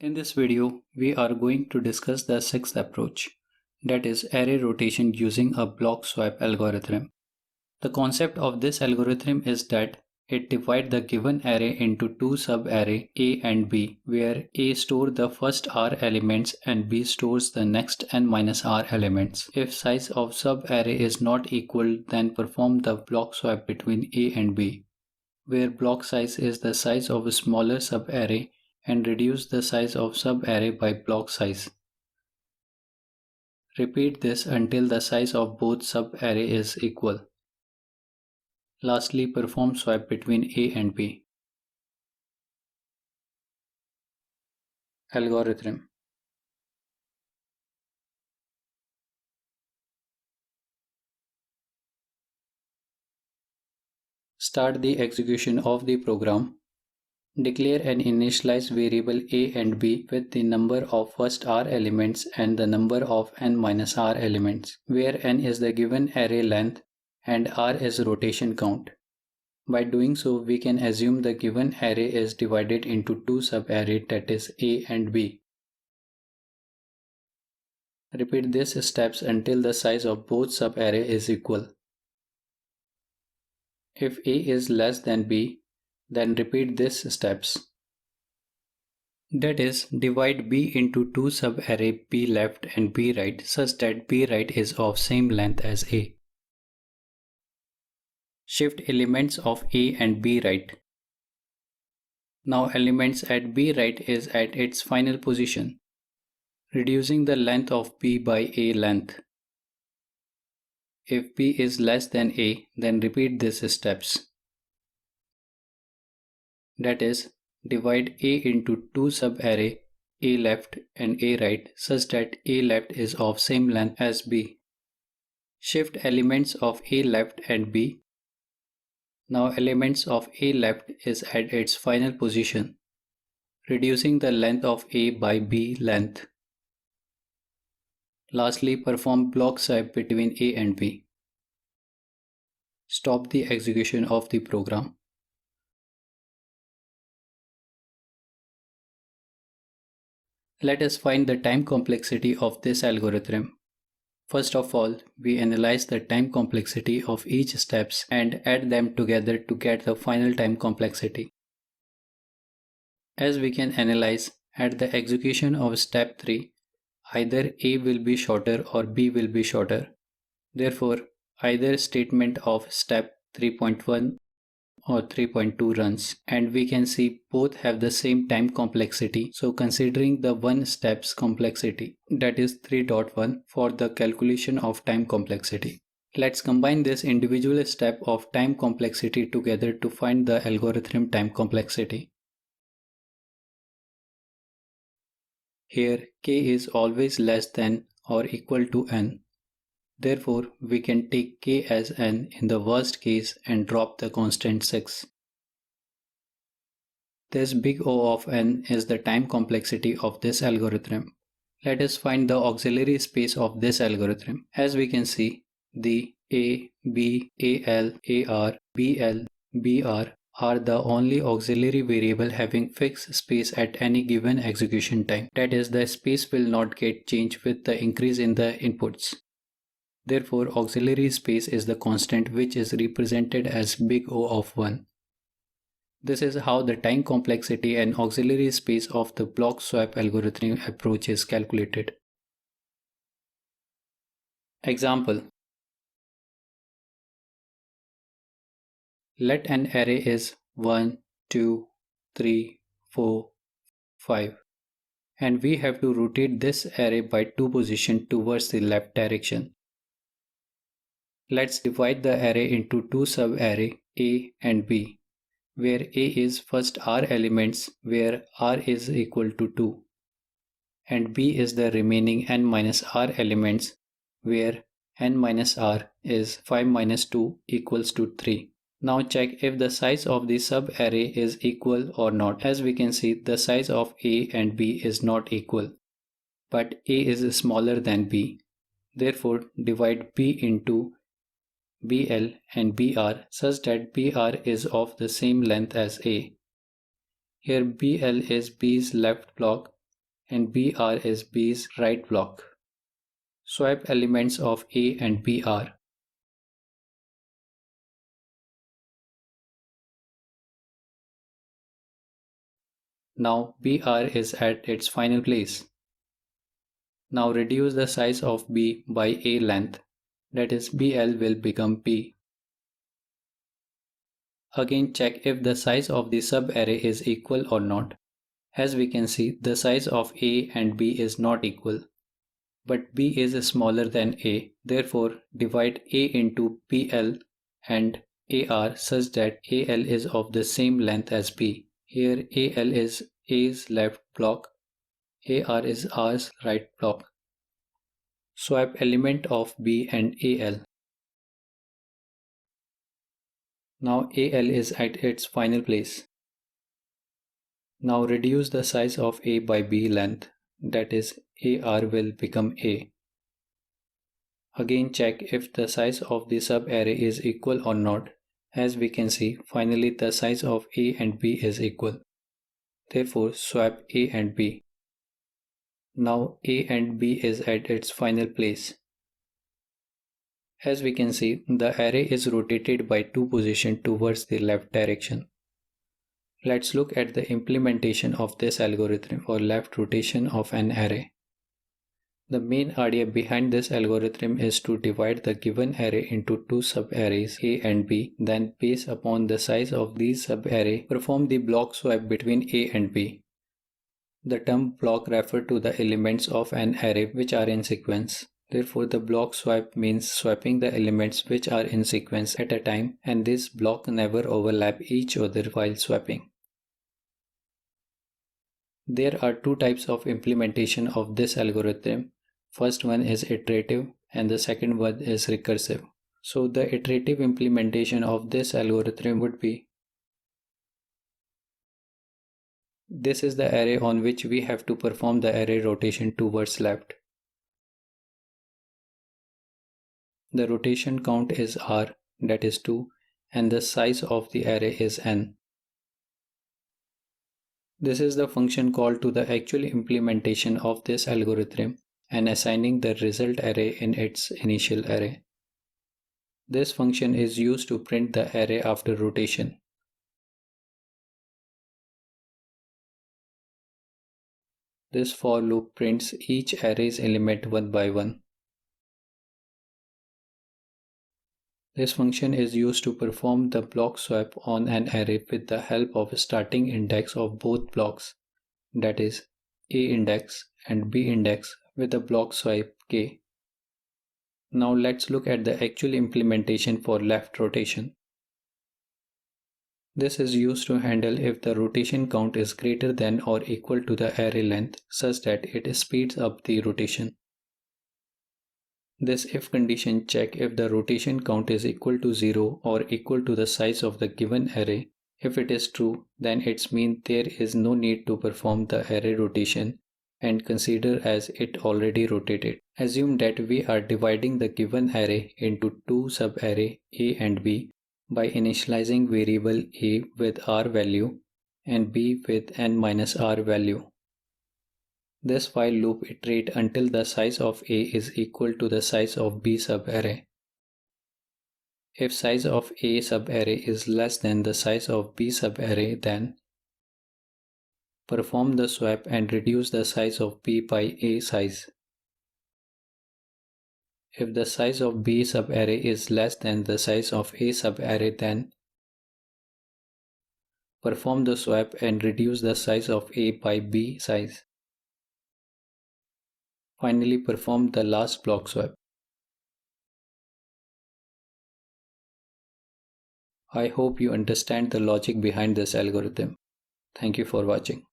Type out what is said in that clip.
In this video, we are going to discuss the sixth approach, that is array rotation using a block swap algorithm. The concept of this algorithm is that it divides the given array into two sub-array A and B, where A stores the first R elements and B stores the next n-R elements. If size of sub-array is not equal, then perform the block swap between A and B, where block size is the size of a smaller sub-array and reduce the size of sub-array by block size. Repeat this until the size of both sub-array is equal. Lastly, perform swap between A and B. Algorithm. Start the execution of the program. Declare an initialize variable A and B with the number of first R elements and the number of n-R elements, where n is the given array length and R is rotation count. By doing so, we can assume the given array is divided into two sub-arrays, that is A and B. Repeat these steps until the size of both sub-array is equal. If A is less than B, then repeat these steps. That is, divide B into two sub-array B left and B right such that B right is of same length as A. Shift elements of A and B right. Now elements at B right is at its final position, reducing the length of B by A length. If B is less than A, then repeat these steps. That is, divide A into two sub-array A left and A right such that A left is of same length as B. Shift elements of A left and B. Now elements of A left is at its final position, reducing the length of A by B length. Lastly, perform block swap between A and B. Stop the execution of the program. Let us find the time complexity of this algorithm. First of all, we analyze the time complexity of each steps and add them together to get the final time complexity. As we can analyze, at the execution of step 3, either A will be shorter or B will be shorter. Therefore, either statement of step 3.1 or 3.2 runs, and we can see both have the same time complexity. So considering the one steps complexity, that is 3.1 for the calculation of time complexity. Let's combine this individual step of time complexity together to find the algorithm time complexity. Here k is always less than or equal to n. Therefore, we can take k as n in the worst case and drop the constant 6. This big O of n is the time complexity of this algorithm. Let us find the auxiliary space of this algorithm. As we can see, the A, B, AL, AR, BL, BR are the only auxiliary variable having fixed space at any given execution time. That is, the space will not get changed with the increase in the inputs. Therefore, auxiliary space is the constant which is represented as big O of 1. This is how the time complexity and auxiliary space of the block swap algorithm approach is calculated. Example. Let an array is 1, 2, 3, 4, 5, and we have to rotate this array by 2 positions towards the left direction. Let's divide the array into two sub-array A and B, where A is first R elements where R is equal to 2, and B is the remaining n-R elements where n-R is 5 minus 2 equals to 3. Now check if the size of the sub-array is equal or not. As we can see, the size of A and B is not equal, but A is smaller than B. Therefore, divide B into BL and BR such that BR is of the same length as A. Here BL is B's left block and BR is B's right block. Swap elements of A and BR. Now BR is at its final place. Now reduce the size of B by A length, that is BL will become B. Again check if the size of the subarray is equal or not. As we can see, the size of A and B is not equal, but B is smaller than A. Therefore, divide A into BL and AR such that AL is of the same length as B. Here AL is A's left block, AR is R's right block. Swap element of B and AL. Now AL is at its final place. Now reduce the size of A by B length, that is AR will become A. Again check if the size of the subarray is equal or not. As we can see, finally the size of A and B is equal. Therefore swap A and B. Now A and B is at its final place. As we can see, the array is rotated by 2 positions towards the left direction. Let's look at the implementation of this algorithm for left rotation of an array. The main idea behind this algorithm is to divide the given array into two subarrays A and B, then based upon the size of these subarrays, perform the block swap between A and B. The term block refers to the elements of an array which are in sequence. Therefore, the block swap means swapping the elements which are in sequence at a time, and this block never overlap each other while swapping. There are two types of implementation of this algorithm. First one is iterative and the second one is recursive. So the iterative implementation of this algorithm would be, this is the array on which we have to perform the array rotation towards left. The rotation count is R, that is 2, and the size of the array is n. This is the function called to the actual implementation of this algorithm and assigning the result array in its initial array. This function is used to print the array after rotation. This for loop prints each array's element one by one. This function is used to perform the block swap on an array with the help of a starting index of both blocks, that is A index and B index with a block swap k. Now let's look at the actual implementation for left rotation. This is used to handle if the rotation count is greater than or equal to the array length such that it speeds up the rotation. This if condition check if the rotation count is equal to 0 or equal to the size of the given array. If it is true, then it means there is no need to perform the array rotation and consider as it already rotated. Assume that we are dividing the given array into two subarray A and B by initializing variable A with R value and B with n-r value. This while loop iterate until the size of A is equal to the size of B subarray. If size of A subarray is less than the size of B subarray, then perform the swap and reduce the size of B by A size. If the size of B subarray is less than the size of A subarray, then perform the swap and reduce the size of A by B size. Finally, perform the last block swap. I hope you understand the logic behind this algorithm. Thank you for watching.